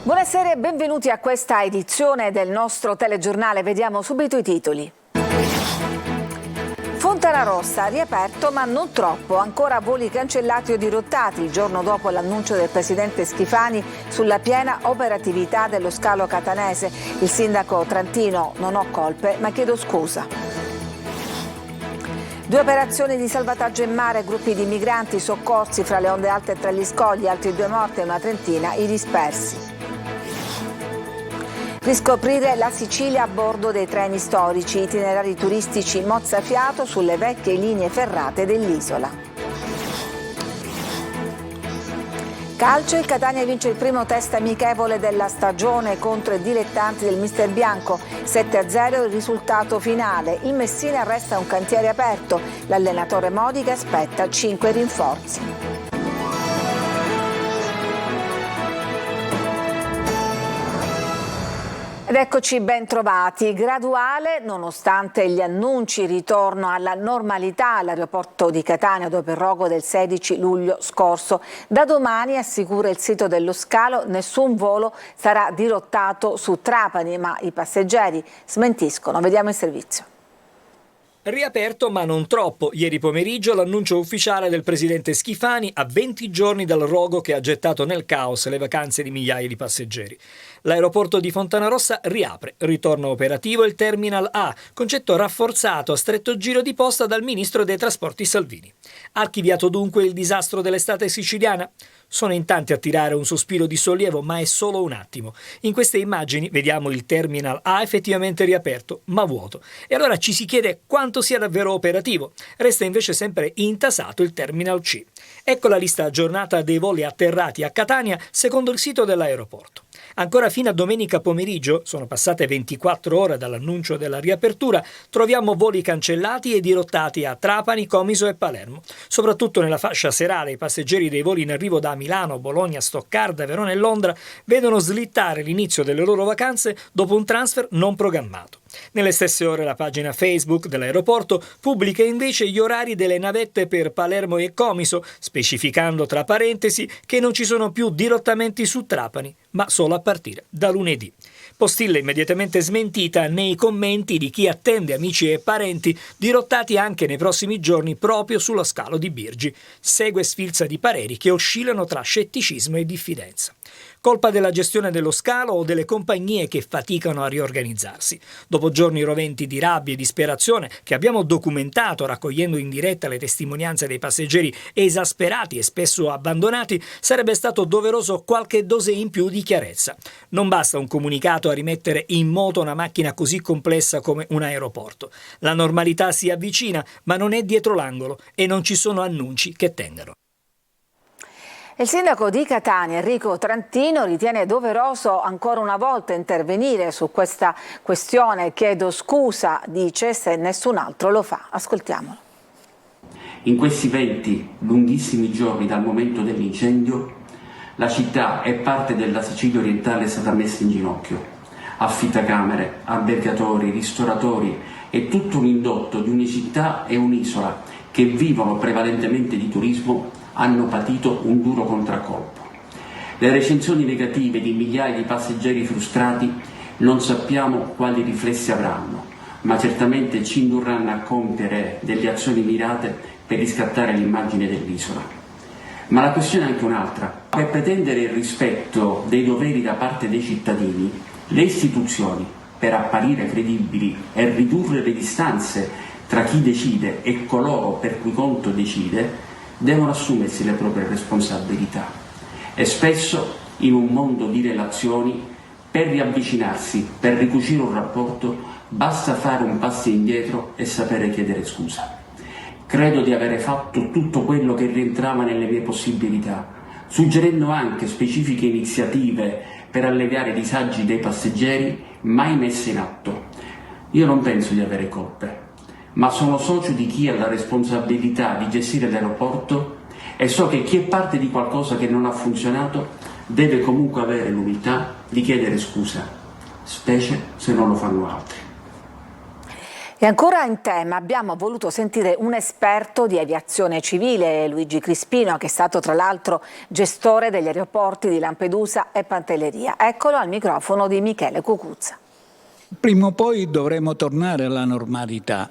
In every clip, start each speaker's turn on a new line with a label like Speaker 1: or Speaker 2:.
Speaker 1: Buonasera e benvenuti a questa edizione del nostro telegiornale. Vediamo subito i titoli. Fontanarossa riaperto ma non troppo, ancora voli cancellati o dirottati il giorno dopo l'annuncio del presidente Schifani sulla piena operatività dello scalo catanese. Il sindaco trentino: non ho colpe ma chiedo scusa. 2 operazioni di salvataggio in mare, gruppi di migranti soccorsi fra le onde alte e tra gli scogli, altri 2 morti e una trentina i dispersi. Riscoprire la Sicilia a bordo dei treni storici, itinerari turistici mozzafiato sulle vecchie linee ferrate dell'isola. Calcio, il Catania vince il primo test amichevole della stagione contro i dilettanti del Mister Bianco, 7-0 il risultato finale. Il Messina resta un cantiere aperto, l'allenatore Modica aspetta 5 rinforzi. Ed eccoci ben trovati. Graduale, nonostante gli annunci, ritorno alla normalità all'aeroporto di Catania dopo il rogo del 16 luglio scorso. Da domani, assicura il sito dello scalo, nessun volo sarà dirottato su Trapani, ma i passeggeri smentiscono. Vediamo il servizio.
Speaker 2: Riaperto ma non troppo. Ieri pomeriggio l'annuncio ufficiale del presidente Schifani a 20 giorni dal rogo che ha gettato nel caos le vacanze di migliaia di passeggeri. L'aeroporto di Fontanarossa riapre, ritorna operativo il Terminal A, concetto rafforzato a stretto giro di posta dal ministro dei trasporti Salvini. Archiviato dunque il disastro dell'estate siciliana? Sono in tanti a tirare un sospiro di sollievo, ma è solo un attimo. In queste immagini vediamo il Terminal A effettivamente riaperto, ma vuoto. E allora ci si chiede quanto sia davvero operativo. Resta invece sempre intasato il Terminal C. Ecco la lista aggiornata dei voli atterrati a Catania secondo il sito dell'aeroporto. Ancora fino a domenica pomeriggio, sono passate 24 ore dall'annuncio della riapertura, troviamo voli cancellati e dirottati a Trapani, Comiso e Palermo. Soprattutto nella fascia serale i passeggeri dei voli in arrivo da Milano, Bologna, Stoccarda, Verona e Londra vedono slittare l'inizio delle loro vacanze dopo un transfer non programmato. Nelle stesse ore la pagina Facebook dell'aeroporto pubblica invece gli orari delle navette per Palermo e Comiso, specificando tra parentesi che non ci sono più dirottamenti su Trapani, ma solo a partire da lunedì. Postilla immediatamente smentita nei commenti di chi attende amici e parenti dirottati anche nei prossimi giorni proprio sullo scalo di Birgi. Segue sfilza di pareri che oscillano tra scetticismo e diffidenza. Colpa della gestione dello scalo o delle compagnie che faticano a riorganizzarsi? Dopo giorni roventi di rabbia e disperazione che abbiamo documentato raccogliendo in diretta le testimonianze dei passeggeri esasperati e spesso abbandonati, sarebbe stato doveroso qualche dose in più di chiarezza. Non basta un comunicato a rimettere in moto una macchina così complessa come un aeroporto. La normalità si avvicina, ma non è dietro l'angolo e non ci sono annunci che tengano.
Speaker 1: Il sindaco di Catania, Enrico Trentino, ritiene doveroso ancora una volta intervenire su questa questione. Chiedo scusa, dice, se nessun altro lo fa. Ascoltiamolo.
Speaker 3: In questi 20 lunghissimi giorni dal momento dell'incendio, la città e parte della Sicilia orientale è stata messa in ginocchio. Affittacamere, albergatori, ristoratori e tutto un indotto di un'città e un'isola che vivono prevalentemente di turismo hanno patito un duro contraccolpo. Le recensioni negative di migliaia di passeggeri frustrati non sappiamo quali riflessi avranno, ma certamente ci indurranno a compiere delle azioni mirate per riscattare l'immagine dell'isola. Ma la questione è anche un'altra. Per pretendere il rispetto dei doveri da parte dei cittadini, le istituzioni, per apparire credibili e ridurre le distanze tra chi decide e coloro per cui conto decide, devono assumersi le proprie responsabilità e spesso in un mondo di relazioni per riavvicinarsi, per ricucire un rapporto, basta fare un passo indietro e sapere chiedere scusa. Credo di avere fatto tutto quello che rientrava nelle mie possibilità, suggerendo anche specifiche iniziative per alleviare i disagi dei passeggeri mai messe in atto. Io non penso di avere colpe, ma sono socio di chi ha la responsabilità di gestire l'aeroporto e so che chi è parte di qualcosa che non ha funzionato deve comunque avere l'umiltà di chiedere scusa, specie se non lo fanno altri.
Speaker 1: E ancora in tema abbiamo voluto sentire un esperto di aviazione civile, Luigi Crispino, che è stato tra l'altro gestore degli aeroporti di Lampedusa e Pantelleria. Eccolo al microfono di Michele Cucuzza.
Speaker 4: Prima o poi dovremo tornare alla normalità.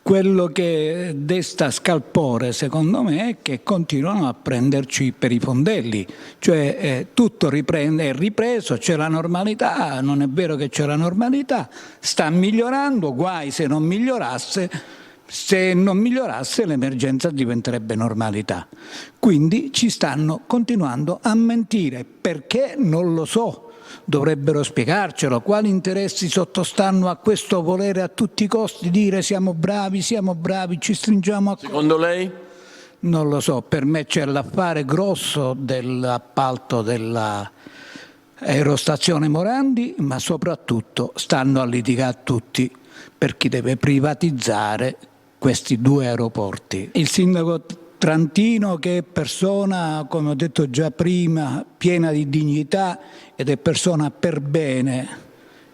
Speaker 4: Quello che desta scalpore, secondo me, è che continuano a prenderci per i fondelli, cioè tutto riprende, è ripreso, c'è la normalità, non è vero che c'è la normalità, sta migliorando, guai se non migliorasse l'emergenza diventerebbe normalità. Quindi ci stanno continuando a mentire, perché non lo so. Dovrebbero spiegarcelo, quali interessi sottostanno a questo volere a tutti i costi dire siamo bravi, ci stringiamo a...
Speaker 5: Secondo lei?
Speaker 4: Non lo so, per me c'è l'affare grosso dell'appalto della aerostazione Morandi, ma soprattutto stanno a litigare tutti per chi deve privatizzare questi due aeroporti. Il sindaco Trantino, che è persona, come ho detto già prima, piena di dignità ed è persona per bene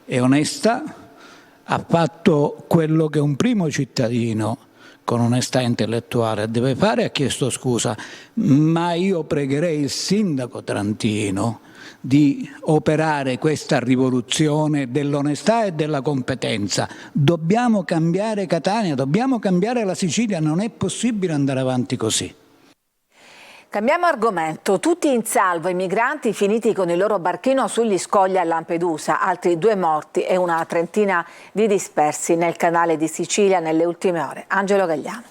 Speaker 4: e onesta, ha fatto quello che un primo cittadino con onestà intellettuale deve fare, ha chiesto scusa, ma io pregherei il sindaco Trantino di operare questa rivoluzione dell'onestà e della competenza. Dobbiamo cambiare Catania, dobbiamo cambiare la Sicilia, non è possibile andare avanti così.
Speaker 1: Cambiamo argomento. Tutti in salvo i migranti finiti con il loro barchino sugli scogli a Lampedusa, altri 2 morti e una trentina di dispersi nel canale di Sicilia nelle ultime ore. Angelo Gagliano.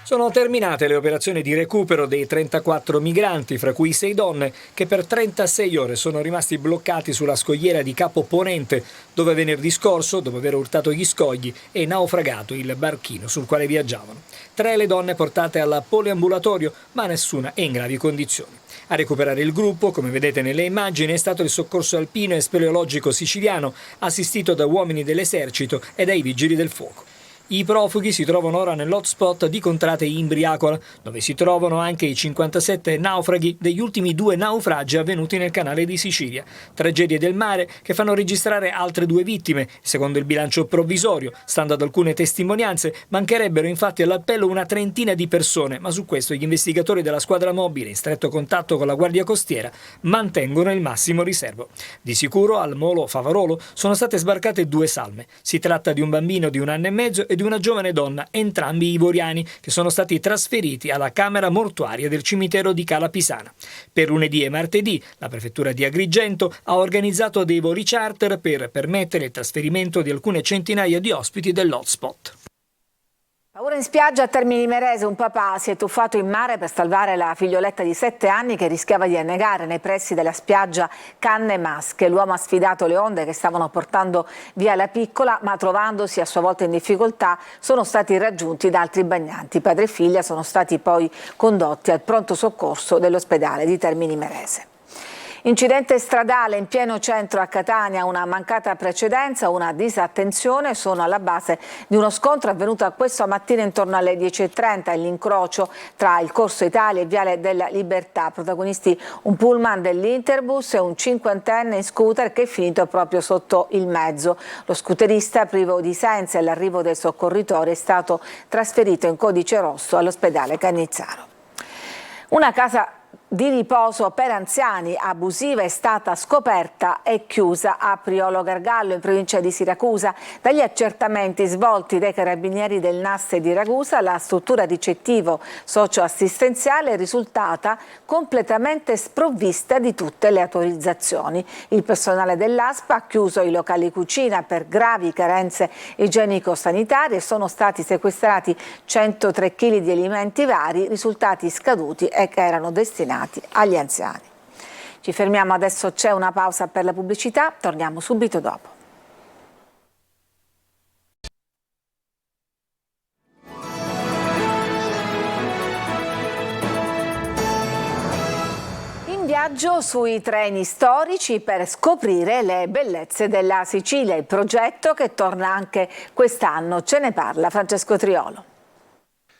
Speaker 2: Sono terminate le operazioni di recupero dei 34 migranti, fra cui 6 donne, che per 36 ore sono rimasti bloccati sulla scogliera di Capo Ponente, dove venerdì scorso, dopo aver urtato gli scogli, è naufragato il barchino sul quale viaggiavano. 3 le donne portate al poliambulatorio, ma nessuna è in gravi condizioni. A recuperare il gruppo, come vedete nelle immagini, è stato il soccorso alpino e speleologico siciliano, assistito da uomini dell'esercito e dai vigili del fuoco. I profughi si trovano ora nell'hotspot di Contrate Imbriacola, dove si trovano anche i 57 naufraghi degli ultimi 2 naufragi avvenuti nel canale di Sicilia. Tragedie del mare che fanno registrare altre 2 vittime. Secondo il bilancio provvisorio, stando ad alcune testimonianze, mancherebbero infatti all'appello una trentina di persone, ma su questo gli investigatori della squadra mobile, in stretto contatto con la Guardia Costiera, mantengono il massimo riservo. Di sicuro al molo Favarolo sono state sbarcate 2 salme. Si tratta di un bambino di 1 anno e mezzo e di una giovane donna, entrambi ivoriani, che sono stati trasferiti alla camera mortuaria del cimitero di Cala Pisana. Per lunedì e martedì la prefettura di Agrigento ha organizzato dei voli charter per permettere il trasferimento di alcune centinaia di ospiti dell'hotspot.
Speaker 1: Paura in spiaggia a Termini Imerese, un papà si è tuffato in mare per salvare la figlioletta di 7 anni che rischiava di annegare nei pressi della spiaggia Canne Masche. L'uomo ha sfidato le onde che stavano portando via la piccola, ma trovandosi a sua volta in difficoltà sono stati raggiunti da altri bagnanti. Padre e figlia sono stati poi condotti al pronto soccorso dell'ospedale di Termini Imerese. Incidente stradale in pieno centro a Catania, una mancata precedenza, una disattenzione sono alla base di uno scontro avvenuto questa mattina intorno alle 10:30, l'incrocio tra il Corso Italia e Viale della Libertà. Protagonisti un pullman dell'Interbus e un 50enne in scooter che è finito proprio sotto il mezzo. Lo scooterista, privo di sensi all'arrivo del soccorritore, è stato trasferito in codice rosso all'ospedale Cannizzaro. Una casa di riposo per anziani abusiva è stata scoperta e chiusa a Priolo Gargallo, in provincia di Siracusa. Dagli accertamenti svolti dai carabinieri del NAS di Ragusa, la struttura ricettivo socio-assistenziale è risultata completamente sprovvista di tutte le autorizzazioni. Il personale dell'ASP ha chiuso i locali cucina per gravi carenze igienico-sanitarie e sono stati sequestrati 103 kg di alimenti vari risultati scaduti e che erano destinati agli anziani. Ci fermiamo adesso, c'è una pausa per la pubblicità, torniamo subito dopo. In viaggio sui treni storici per scoprire le bellezze della Sicilia, il progetto che torna anche quest'anno. Ce ne parla Francesco Triolo.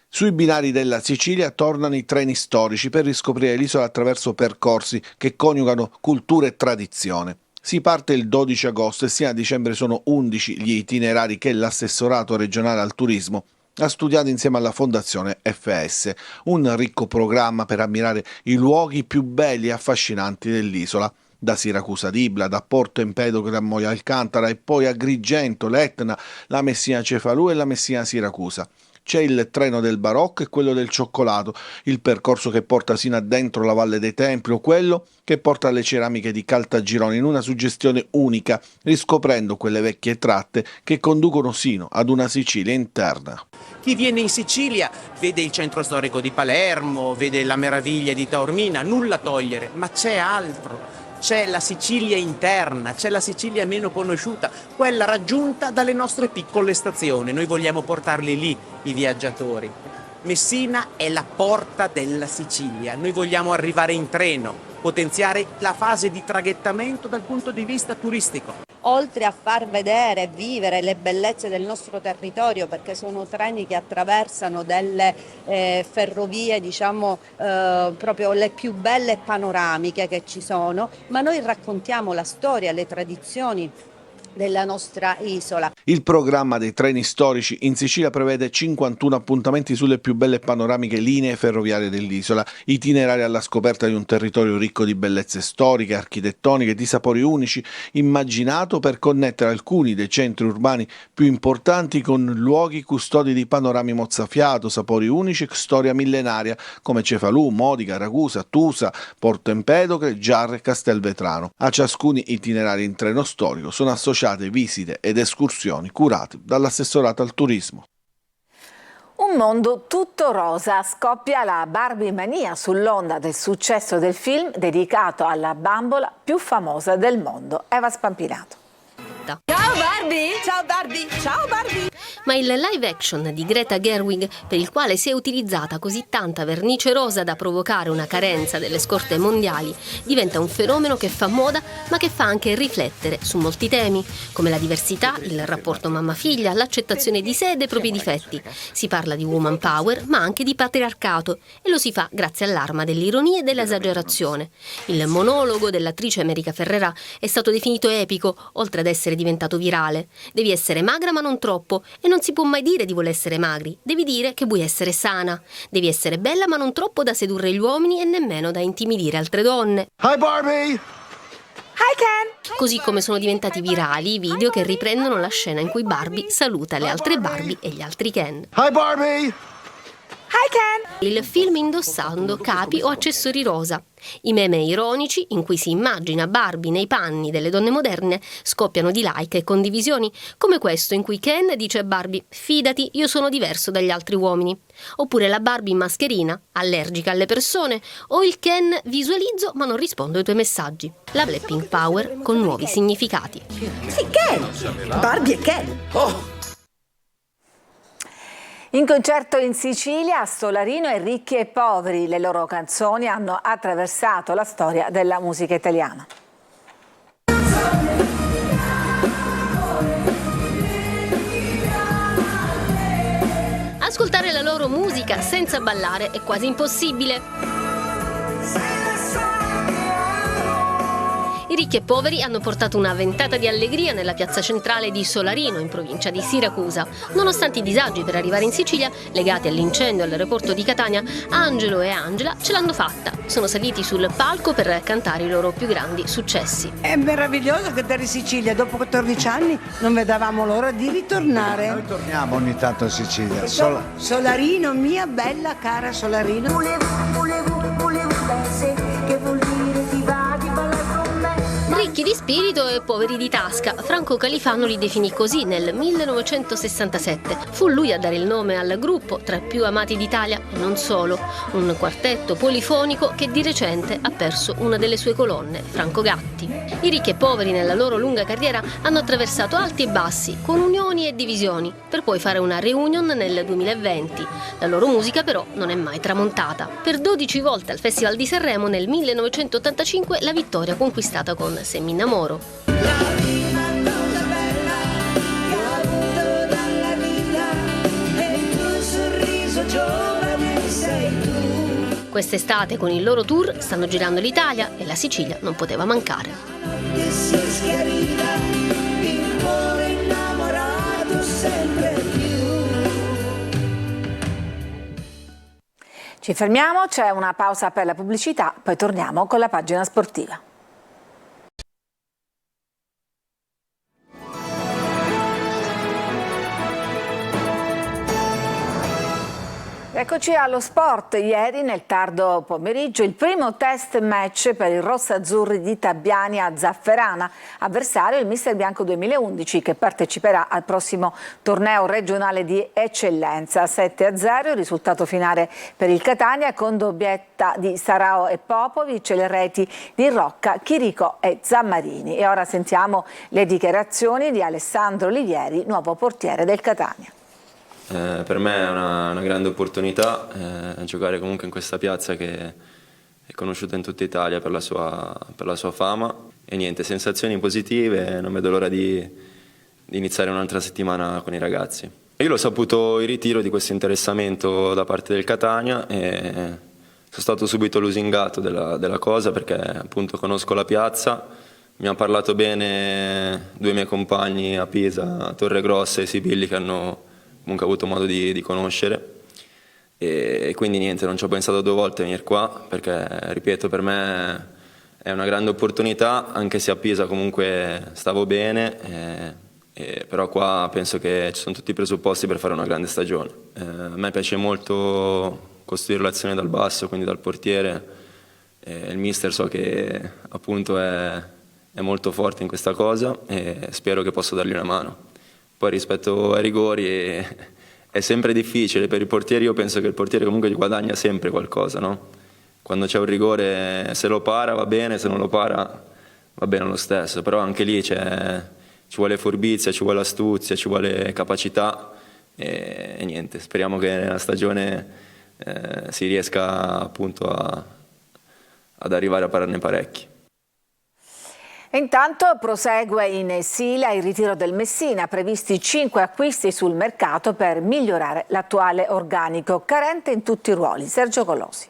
Speaker 6: Sui binari della Sicilia tornano i treni storici per riscoprire l'isola attraverso percorsi che coniugano cultura e tradizione. Si parte il 12 agosto e sino a dicembre sono 11 gli itinerari che l'assessorato regionale al turismo ha studiato insieme alla Fondazione FS, un ricco programma per ammirare i luoghi più belli e affascinanti dell'isola, da Siracusa d'Ibla, da Porto Empedocle a Moio Alcantara e poi a Agrigento, l'Etna, la Messina Cefalù e la Messina Siracusa. C'è il treno del barocco e quello del cioccolato, il percorso che porta sino a dentro la Valle dei Templi o quello che porta alle ceramiche di Caltagirone in una suggestione unica, riscoprendo quelle vecchie tratte che conducono sino ad una Sicilia interna.
Speaker 5: Chi viene in Sicilia vede il centro storico di Palermo, vede la meraviglia di Taormina, nulla togliere, ma c'è altro. C'è la Sicilia interna, c'è la Sicilia meno conosciuta, quella raggiunta dalle nostre piccole stazioni. Noi vogliamo portarli lì, i viaggiatori. Messina è la porta della Sicilia, noi vogliamo arrivare in treno, potenziare la fase di traghettamento dal punto di vista turistico.
Speaker 7: Oltre a far vedere e vivere le bellezze del nostro territorio, perché sono treni che attraversano delle ferrovie, proprio le più belle panoramiche che ci sono, ma noi raccontiamo la storia, le tradizioni della nostra isola.
Speaker 6: Il programma dei treni storici in Sicilia prevede 51 appuntamenti sulle più belle panoramiche linee ferroviarie dell'isola, itinerari alla scoperta di un territorio ricco di bellezze storiche, architettoniche, di sapori unici, immaginato per connettere alcuni dei centri urbani più importanti con luoghi custodi di panorami mozzafiato, sapori unici e storia millenaria come Cefalù, Modica, Ragusa, Tusa, Porto Empedocle, Giarre e Castelvetrano. A ciascun itinerario in treno storico sono associati visite ed escursioni curate dall'assessorato al turismo.
Speaker 1: Un mondo tutto rosa, scoppia la Barbie mania sull'onda del successo del film dedicato alla bambola più famosa del mondo, Eva Spampinato.
Speaker 8: Ciao Barbie! Ciao Barbie! Ciao Barbie!
Speaker 9: Ma il live action di Greta Gerwig, per il quale si è utilizzata così tanta vernice rosa da provocare una carenza delle scorte mondiali, diventa un fenomeno che fa moda ma che fa anche riflettere su molti temi, come la diversità, il rapporto mamma-figlia, l'accettazione di sé e dei propri difetti. Si parla di woman power ma anche di patriarcato e lo si fa grazie all'arma dell'ironia e dell'esagerazione. Il monologo dell'attrice America Ferrera è stato definito epico, oltre ad essere diventato virale. Devi essere magra ma non troppo, e non si può mai dire di voler essere magri, devi dire che vuoi essere sana. Devi essere bella ma non troppo da sedurre gli uomini e nemmeno da intimidire altre donne.
Speaker 6: Hi Barbie!
Speaker 8: Hi Ken!
Speaker 9: Così come sono diventati virali i video che riprendono la scena in cui Barbie saluta le altre Barbie e gli altri Ken.
Speaker 6: Hi Barbie!
Speaker 8: Hi Ken!
Speaker 9: Il film indossando capi o accessori rosa. I meme ironici, in cui si immagina Barbie nei panni delle donne moderne, scoppiano di like e condivisioni, come questo in cui Ken dice a Barbie «Fidati, io sono diverso dagli altri uomini». Oppure la Barbie in mascherina, allergica alle persone, o il Ken «Visualizzo ma non rispondo ai tuoi messaggi». La Blackpink Power con nuovi significati.
Speaker 8: Sì, Ken! Barbie e Ken!
Speaker 1: In concerto in Sicilia, a Solarino e Ricchi e Poveri, le loro canzoni hanno attraversato la storia della musica italiana.
Speaker 9: Ascoltare la loro musica senza ballare è quasi impossibile. I Ricchi e Poveri hanno portato una ventata di allegria nella piazza centrale di Solarino, in provincia di Siracusa. Nonostante i disagi per arrivare in Sicilia, legati all'incendio all'aeroporto di Catania, Angelo e Angela ce l'hanno fatta. Sono saliti sul palco per cantare i loro più grandi successi.
Speaker 10: È meraviglioso cantare in Sicilia, dopo 14 anni non vedevamo l'ora di ritornare.
Speaker 11: Noi torniamo ogni tanto in Sicilia.
Speaker 10: Solarino, mia bella cara Solarino.
Speaker 8: Volevo pensare che vuol dire ti va di ballare con me.
Speaker 9: Ricchi di spirito e poveri di tasca, Franco Califano li definì così nel 1967. Fu lui a dare il nome al gruppo, tra i più amati d'Italia e non solo. Un quartetto polifonico che di recente ha perso una delle sue colonne, Franco Gatti. I Ricchi e Poveri nella loro lunga carriera hanno attraversato alti e bassi, con unioni e divisioni, per poi fare una reunion nel 2020. La loro musica però non è mai tramontata. Per 12 volte al Festival di Sanremo nel 1985 la vittoria conquistata con Se mi innamoro. Quest'estate con il loro tour stanno girando l'Italia e la Sicilia non poteva mancare.
Speaker 8: Si schiariva il cuore innamorato sempre più.
Speaker 1: Ci fermiamo, c'è una pausa per la pubblicità, poi torniamo con la pagina sportiva. Eccoci allo sport. Ieri nel tardo pomeriggio il primo test match per i rossazzurri di Tabiani a Zafferana, avversario il Mister Bianco 2011 che parteciperà al prossimo torneo regionale di eccellenza. 7-0 il risultato finale per il Catania con doppietta di Sarao e Popovic e le reti di Rocca, Chirico e Zammarini. E ora sentiamo le dichiarazioni di Alessandro Olivieri, nuovo portiere del Catania.
Speaker 12: Per me è una grande opportunità giocare comunque in questa piazza che è conosciuta in tutta Italia per la sua fama e niente, sensazioni positive, non vedo l'ora di iniziare un'altra settimana con i ragazzi. Io l'ho saputo il ritiro di questo interessamento da parte del Catania e sono stato subito lusingato della cosa perché appunto conosco la piazza, mi hanno parlato bene due miei compagni a Pisa, Torregrossa e Sibilli che hanno comunque avuto modo di conoscere e quindi niente, non ci ho pensato due volte a venire qua perché, ripeto, per me è una grande opportunità, anche se a Pisa comunque stavo bene, però qua penso che ci sono tutti i presupposti per fare una grande stagione. A me piace molto costruire l'azione dal basso, quindi dal portiere, il mister so che appunto è molto forte in questa cosa e spero che possa dargli una mano. Poi rispetto ai rigori è sempre difficile per i portieri, io penso che il portiere comunque guadagna sempre qualcosa, no? Quando c'è un rigore, se lo para va bene, se non lo para va bene lo stesso, però anche lì ci vuole furbizia, ci vuole astuzia, ci vuole capacità e niente, speriamo che nella stagione si riesca appunto ad arrivare a pararne parecchi.
Speaker 1: Intanto prosegue in Sila il ritiro del Messina, previsti 5 acquisti sul mercato per migliorare l'attuale organico, carente in tutti i ruoli. Sergio Colosi.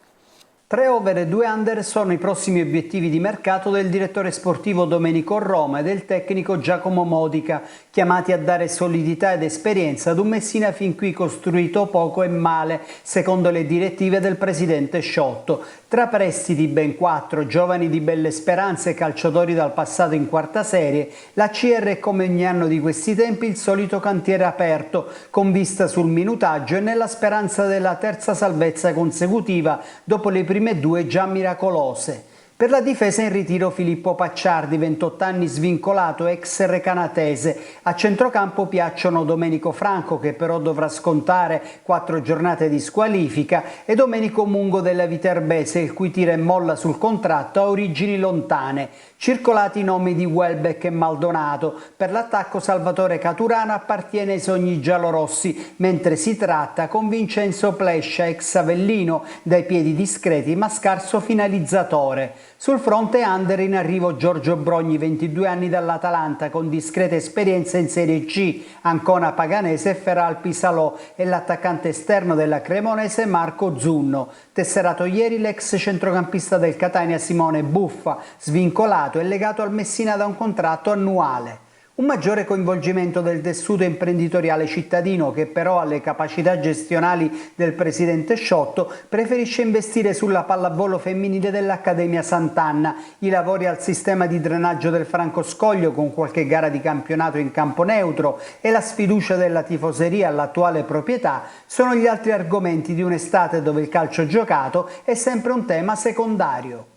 Speaker 13: 3 over e 2 under sono i prossimi obiettivi di mercato del direttore sportivo Domenico Roma e del tecnico Giacomo Modica, chiamati a dare solidità ed esperienza ad un Messina fin qui costruito poco e male, secondo le direttive del presidente Sciotto. Tra prestiti ben 4, giovani di belle speranze e calciatori dal passato in quarta serie, la CR è come ogni anno di questi tempi il solito cantiere aperto, con vista sul minutaggio e nella speranza della terza salvezza consecutiva dopo le prime 2 già miracolose. Per la difesa in ritiro Filippo Pacciardi, 28 anni svincolato, ex recanatese. A centrocampo piacciono Domenico Franco, che però dovrà scontare 4 giornate di squalifica, e Domenico Mungo della Viterbese, il cui tira e molla sul contratto ha origini lontane. Circolati i nomi di Welbeck e Maldonato. Per l'attacco Salvatore Caturano appartiene ai sogni giallorossi, mentre si tratta con Vincenzo Plescia, ex Avellino, dai piedi discreti ma scarso finalizzatore. Sul fronte under in arrivo Giorgio Brogni, 22 anni dall'Atalanta, con discreta esperienza in Serie C, Ancona Paganese e Feralpi Salò, e l'attaccante esterno della Cremonese Marco Zunno. Tesserato ieri l'ex centrocampista del Catania Simone Buffa, svincolato e legato al Messina da un contratto annuale. Un maggiore coinvolgimento del tessuto imprenditoriale cittadino, che però alle capacità gestionali del presidente Sciotto preferisce investire sulla pallavolo femminile dell'Accademia Sant'Anna, i lavori al sistema di drenaggio del Francoscoglio con qualche gara di campionato in campo neutro e la sfiducia della tifoseria all'attuale proprietà sono gli altri argomenti di un'estate dove il calcio giocato è sempre un tema secondario.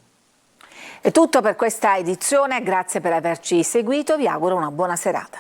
Speaker 1: È tutto per questa edizione, grazie per averci seguito, vi auguro una buona serata.